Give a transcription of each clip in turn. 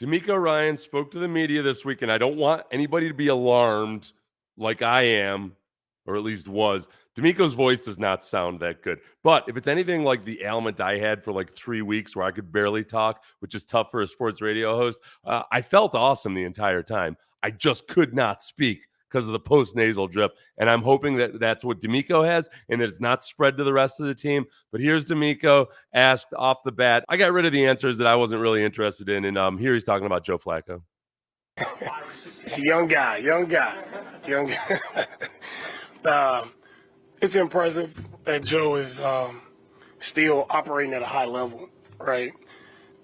DeMeco Ryans spoke to the media this week, and I don't want anybody to be alarmed like I am, or at least was. DeMeco's voice does not sound that good. But if it's anything like the ailment I had for like 3 weeks where I could barely talk, which is tough for a sports radio host, I felt awesome the entire time. I just could not speak because of the post-nasal drip. And I'm hoping that that's what DeMeco has and that it's not spread to the rest of the team. But here's DeMeco asked off the bat. I got rid of the answers that I wasn't really interested in. And here he's talking about Joe Flacco. It's a young guy. It's impressive that Joe is still operating at a high level, right?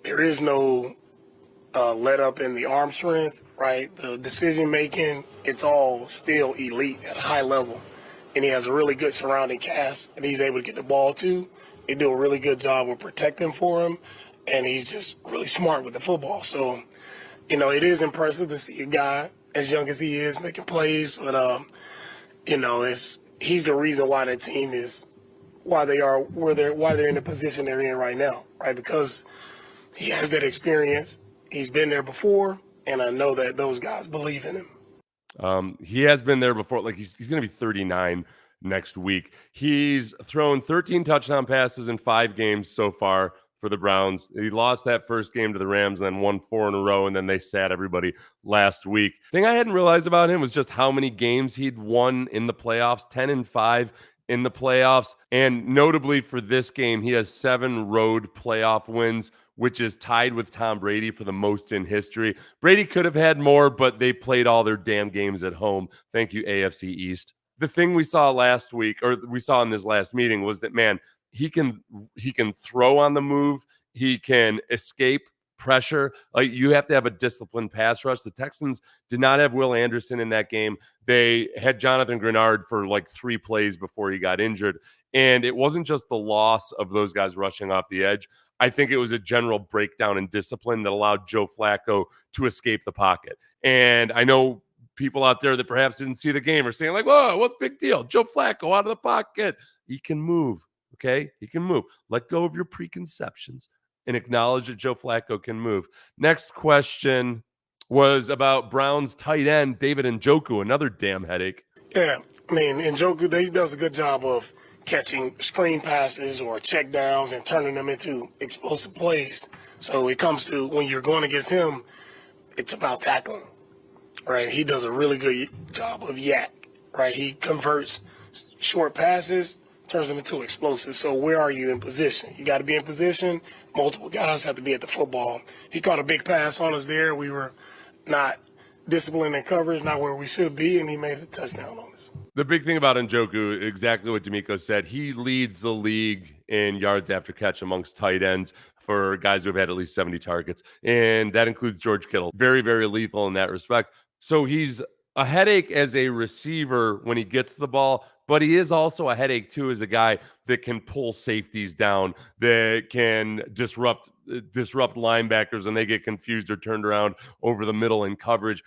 There is no let up in the arm strength, right? The decision making, it's all still elite at a high level. And he has a really good surrounding cast that he's able to get the ball to. They do a really good job of protecting for him, and he's just really smart with the football. So, it is impressive to see a guy as young as he is making plays, but he's the reason why that team is why they're in the position they're in right now, right? Because he has that experience. He's been there before, and I know that those guys believe in him. He has been there before. Like he's going to be 39 next week. He's thrown 13 touchdown passes in 5 games so far for the Browns. He lost that first game to the Rams and then won 4 in a row, and then they sat everybody last week. Thing I hadn't realized about him was just how many games he'd won in the playoffs, 10-5 in the playoffs. And notably for this game, he has 7 road playoff wins, which is tied with Tom Brady for the most in history. Brady could have had more, but they played all their damn games at home. Thank you, AFC East. The thing we saw last week, or we saw in this last meeting, was that, man, he can throw on the move. He can escape pressure. Like, you have to have a disciplined pass rush. The Texans did not have Will Anderson in that game. They had Jonathan Grenard for like 3 plays before he got injured. And it wasn't just the loss of those guys rushing off the edge. I think it was a general breakdown in discipline that allowed Joe Flacco to escape the pocket. And I know people out there that perhaps didn't see the game are saying like, whoa, what big deal? Joe Flacco out of the pocket. He can move, okay? He can move. Let go of your preconceptions and acknowledge that Joe Flacco can move. Next question was about Browns tight end David Njoku, another damn headache. Yeah, I mean, Njoku, he does a good job of catching screen passes or check downs and turning them into explosive plays. So it comes to when you're going against him, it's about tackling, right? He does a really good job of yak, right? He converts short passes, turns them into explosive. So where are you in position? You got to be in position. Multiple guys have to be at the football. He caught a big pass on us there. We were not disciplined in coverage, not where we should be, and he made a touchdown on us. The big thing about Njoku, exactly what DeMeco said, he leads the league in yards after catch amongst tight ends for guys who have had at least 70 targets. And that includes George Kittle. Very, very lethal in that respect. So he's a headache as a receiver when he gets the ball, but he is also a headache too as a guy that can pull safeties down, that can disrupt linebackers when they get confused or turned around over the middle in coverage.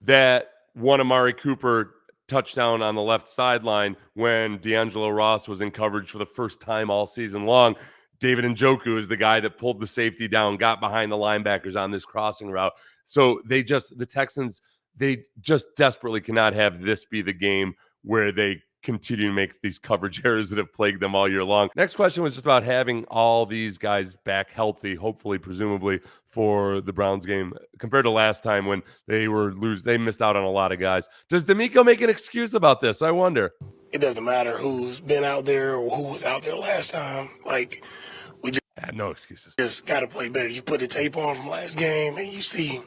That one Amari Cooper touchdown on the left sideline when D'Angelo Ross was in coverage for the first time all season long. David Njoku is the guy that pulled the safety down, got behind the linebackers on this crossing route. So the Texans, they just desperately cannot have this be the game where they continue to make these coverage errors that have plagued them all year long. Next question was just about having all these guys back healthy, hopefully, presumably, for the Browns game compared to last time when they missed out on a lot of guys. Does DeMeco make an excuse about this? I wonder. It doesn't matter who's been out there or who was out there last time. Like, we no excuses. Just got to play better. You put the tape on from last game and you see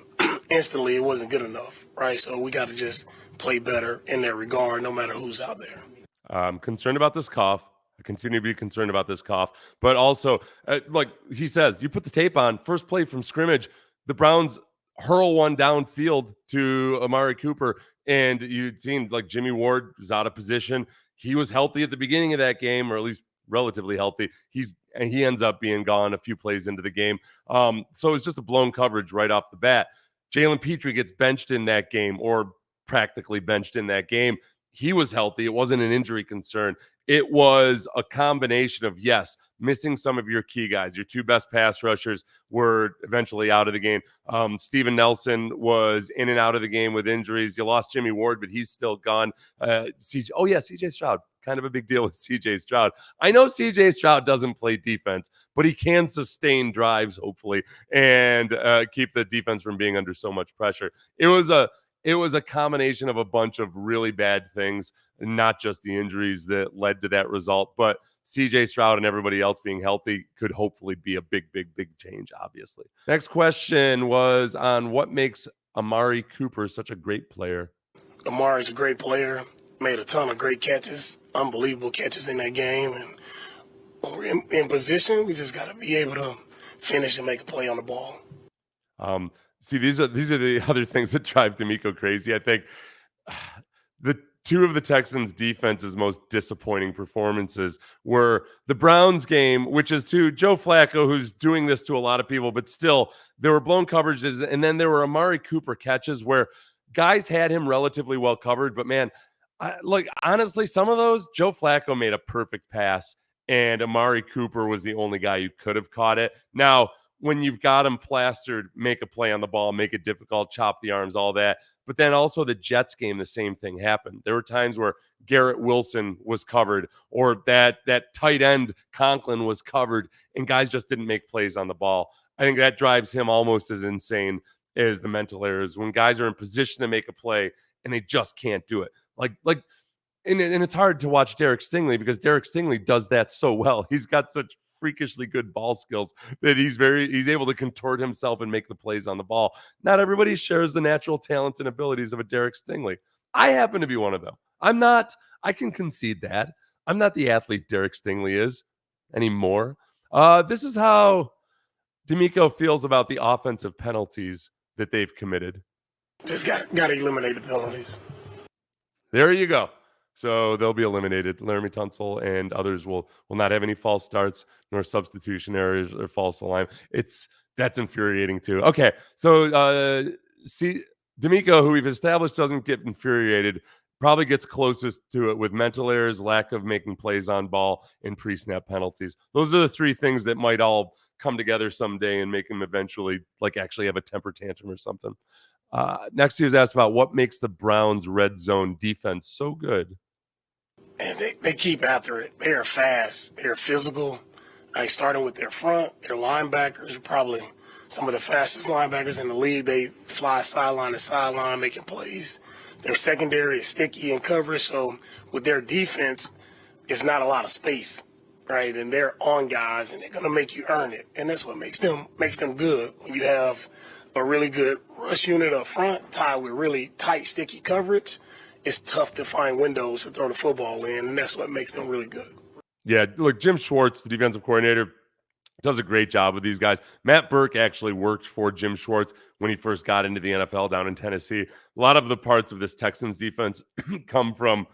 instantly it wasn't good enough, right? So we got to just play better in that regard, no matter who's out there. I'm concerned about this cough. I continue to be concerned about this cough. But also, like he says, you put the tape on, first play from scrimmage, the Browns hurl one downfield to Amari Cooper, and you'd seen like Jimmy Ward was out of position. He was healthy at the beginning of that game, or at least relatively healthy. He ends up being gone a few plays into the game. So it's just a blown coverage right off the bat. Jalen Petrie gets benched in that game, or practically benched in that game. He was healthy. It wasn't an injury concern. it was a combination of, yes, missing some of your key guys. Your two best pass rushers were eventually out of the game. Steven Nelson was in and out of the game with injuries. You lost Jimmy Ward, but he's still gone. CJ Stroud. Kind of a big deal with CJ Stroud. I know CJ Stroud doesn't play defense, but he can sustain drives, hopefully, and keep the defense from being under so much pressure. It was a combination of a bunch of really bad things, not just the injuries that led to that result, but CJ Stroud and everybody else being healthy could hopefully be a big change, obviously. Next question was on what makes Amari Cooper such a great player. Amari's a great player, made a ton of great catches, unbelievable catches in that game. And when we're in position, we just got to be able to finish and make a play on the ball. See, these are the other things that drive DeMeco crazy. I think the two of the Texans' defense's most disappointing performances were the Browns game, which is to Joe Flacco, who's doing this to a lot of people, but still, there were blown coverages, and then there were Amari Cooper catches where guys had him relatively well covered, but man, honestly, some of those, Joe Flacco made a perfect pass, and Amari Cooper was the only guy who could have caught it. Now, when you've got him plastered, make a play on the ball, make it difficult, chop the arms, all that. But then also the Jets game, the same thing happened. There were times where Garrett Wilson was covered, or that tight end Conklin was covered, and guys just didn't make plays on the ball. I think that drives him almost as insane as the mental errors when guys are in position to make a play and they just can't do it. And it's hard to watch Derek Stingley because Derek Stingley does that so well. He's got such freakishly good ball skills that he's able to contort himself and make the plays on the ball. Not everybody shares the natural talents and abilities of a Derek Stingley. I happen to be one of them. I can concede that. I'm not the athlete Derek Stingley is anymore. This is how DeMeco feels about the offensive penalties that they've committed. Just got to eliminate the penalties. There you go. So they'll be eliminated. Laramie Tunsil and others will not have any false starts nor substitution errors or false alignment. That's infuriating too. Okay, so DeMeco, who we've established doesn't get infuriated, probably gets closest to it with mental errors, lack of making plays on ball, and pre-snap penalties. Those are the three things that might all come together someday and make him eventually actually have a temper tantrum or something. Next, he was asked about what makes the Browns' red zone defense so good. And they keep after it. They are fast. They're physical. Starting with their front, their linebackers are probably some of the fastest linebackers in the league. They fly sideline to sideline making plays. Their secondary is sticky in coverage. So with their defense, it's not a lot of space, right? And they're on guys, and they're going to make you earn it. And that's what makes them good. When you have a really good rush unit up front tied with really tight, sticky coverage, it's tough to find windows to throw the football in, and that's what makes them really good. Yeah, look, Jim Schwartz, the defensive coordinator, does a great job with these guys. Matt Burke actually worked for Jim Schwartz when he first got into the NFL down in Tennessee. A lot of the parts of this Texans defense come from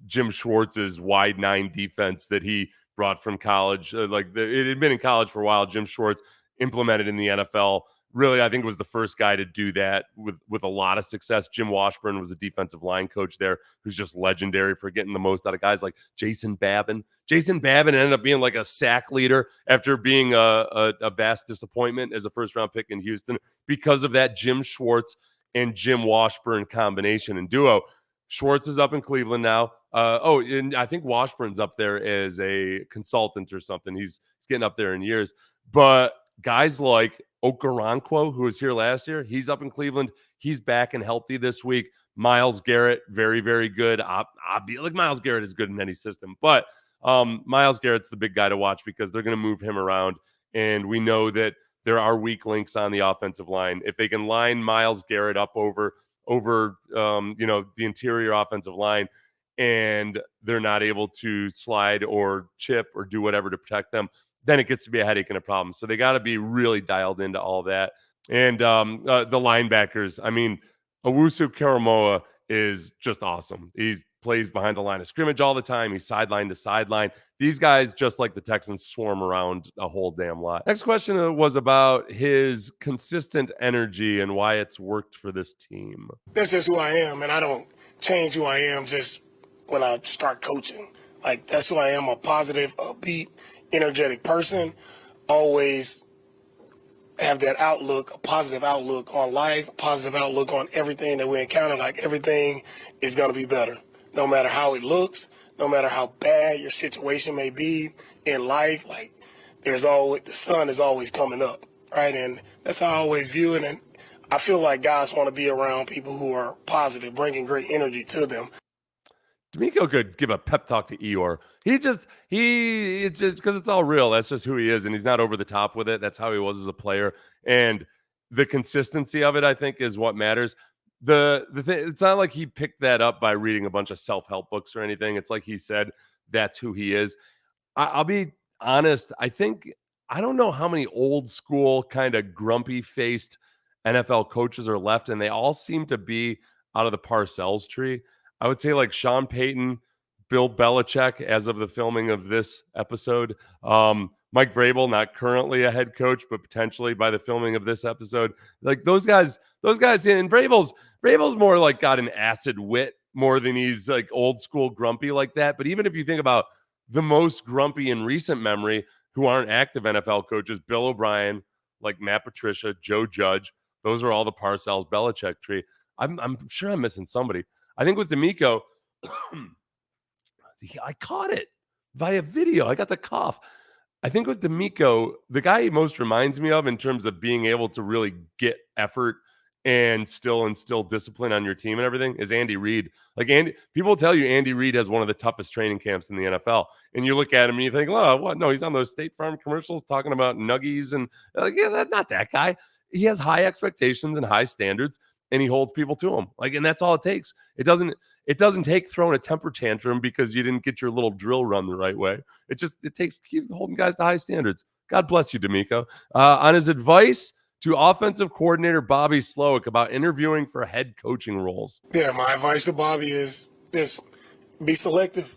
Jim Schwartz's wide nine defense that he brought from college. It had been in college for a while. Jim Schwartz implemented in the NFL. Really, I think was the first guy to do that with a lot of success. Jim Washburn was a defensive line coach there who's just legendary for getting the most out of guys like Jason Babin. Jason Babin ended up being like a sack leader after being a vast disappointment as a first-round pick in Houston because of that Jim Schwartz and Jim Washburn combination and duo. Schwartz is up in Cleveland now. And I think Washburn's up there as a consultant or something. He's getting up there in years. But guys like Okoronkwo, who was here last year, he's up in Cleveland. He's back and healthy this week. Myles Garrett, very, very good. Myles Garrett is good in any system. But Myles Garrett's the big guy to watch because they're going to move him around. And we know that there are weak links on the offensive line. If they can line Myles Garrett up over the interior offensive line, and they're not able to slide or chip or do whatever to protect them, then it gets to be a headache and a problem. So they got to be really dialed into all that. And the linebackers, I mean, Owusu Karamoa is just awesome. He plays behind the line of scrimmage all the time. He's sideline to sideline. These guys, just like the Texans, swarm around a whole damn lot. Next question was about his consistent energy and why it's worked for this team. That's just who I am, and I don't change who I am just when I start coaching. Like, that's who I am, a positive, upbeat, energetic person. Always have that outlook, a positive outlook on life, a positive outlook on everything that we encounter. Like, everything is going to be better, no matter how it looks, no matter how bad your situation may be in life. Like, there's always, the sun is always coming up, right? And that's how I always view it. And I feel like guys want to be around people who are positive, bringing great energy to them. DeMeco could give a pep talk to Eeyore. It's just because it's all real. That's just who he is, and he's not over the top with it. That's how he was as a player, and the consistency of it, I think, is what matters. The thing, it's not like he picked that up by reading a bunch of self-help books or anything. It's like he said, that's who he is. I'll be honest. I don't know how many old school kind of grumpy faced NFL coaches are left, and they all seem to be out of the Parcells tree. I would say like Sean Payton, Bill Belichick, as of the filming of this episode. Mike Vrabel, not currently a head coach, but potentially by the filming of this episode. Like those guys, and Vrabel's more like got an acid wit more than he's like old school grumpy like that. But even if you think about the most grumpy in recent memory who aren't active NFL coaches, Bill O'Brien, like Matt Patricia, Joe Judge, those are all the Parcells Belichick tree. I'm sure I'm missing somebody. I think with DeMeco, I caught it via video. I got the cough. I think with DeMeco, the guy he most reminds me of in terms of being able to really get effort and still instill discipline on your team and everything is Andy Reid. Like people tell you Andy Reid has one of the toughest training camps in the NFL. And you look at him and you think, oh, what? No, he's on those State Farm commercials talking about nuggies and yeah, not that guy. He has high expectations and high standards, and he holds people to them. Like, and that's all it takes. It doesn't take throwing a temper tantrum because you didn't get your little drill run the right way. It takes keep holding guys to high standards. God bless you, DeMeco. On his advice to offensive coordinator Bobby Slowick about interviewing for head coaching roles. Yeah, my advice to Bobby is just be selective.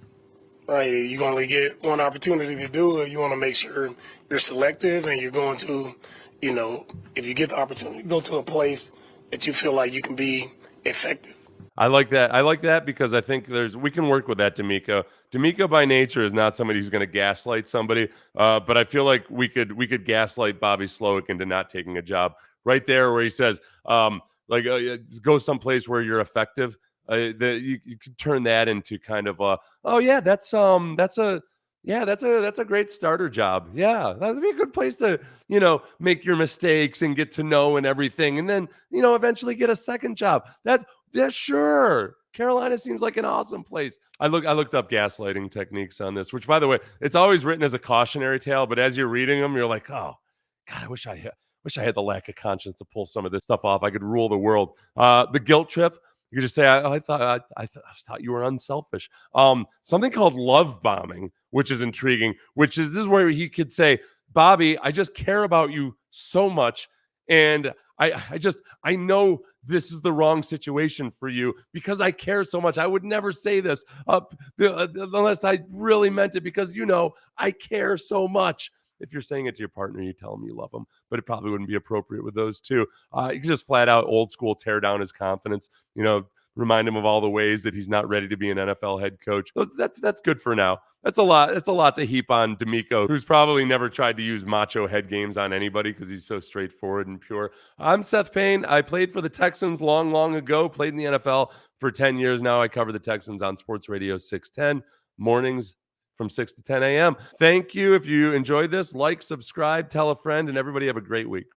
Right, you're going to get one opportunity to do it. You want to make sure you're selective, and you're going to, if you get the opportunity, go to a place that you feel like you can be effective. I like that because I think we can work with that, DeMeco. DeMeco by nature is not somebody who's going to gaslight somebody, but I feel like we could gaslight Bobby Slowick into not taking a job right there where he says, go someplace where you're effective. You can turn that into kind of that's a great starter job. Yeah, that'd be a good place to, make your mistakes and get to know and everything. And then, eventually get a second job. Yeah, sure. Carolina seems like an awesome place. I looked up gaslighting techniques on this, which by the way, it's always written as a cautionary tale, but as you're reading them, you're like, oh God, I wish I had the lack of conscience to pull some of this stuff off. I could rule the world. The guilt trip. You could just say, I thought you were unselfish. Something called love bombing, which is intriguing, this is where he could say, Bobby, I just care about you so much. And I know this is the wrong situation for you because I care so much. I would never say this unless I really meant it because, I care so much. If you're saying it to your partner, you tell them you love them, but it probably wouldn't be appropriate with those two. You can just flat out old school tear down his confidence, remind him of all the ways that he's not ready to be an NFL head coach. That's good for now. That's a lot to heap on DeMeco, who's probably never tried to use macho head games on anybody because he's so straightforward and pure. I'm Seth Payne. I played for the Texans long ago, played in the NFL for 10 years now. I cover the Texans on Sports Radio 610 mornings from 6 to 10 a.m. Thank you. If you enjoyed this, like, subscribe, tell a friend, and everybody have a great week.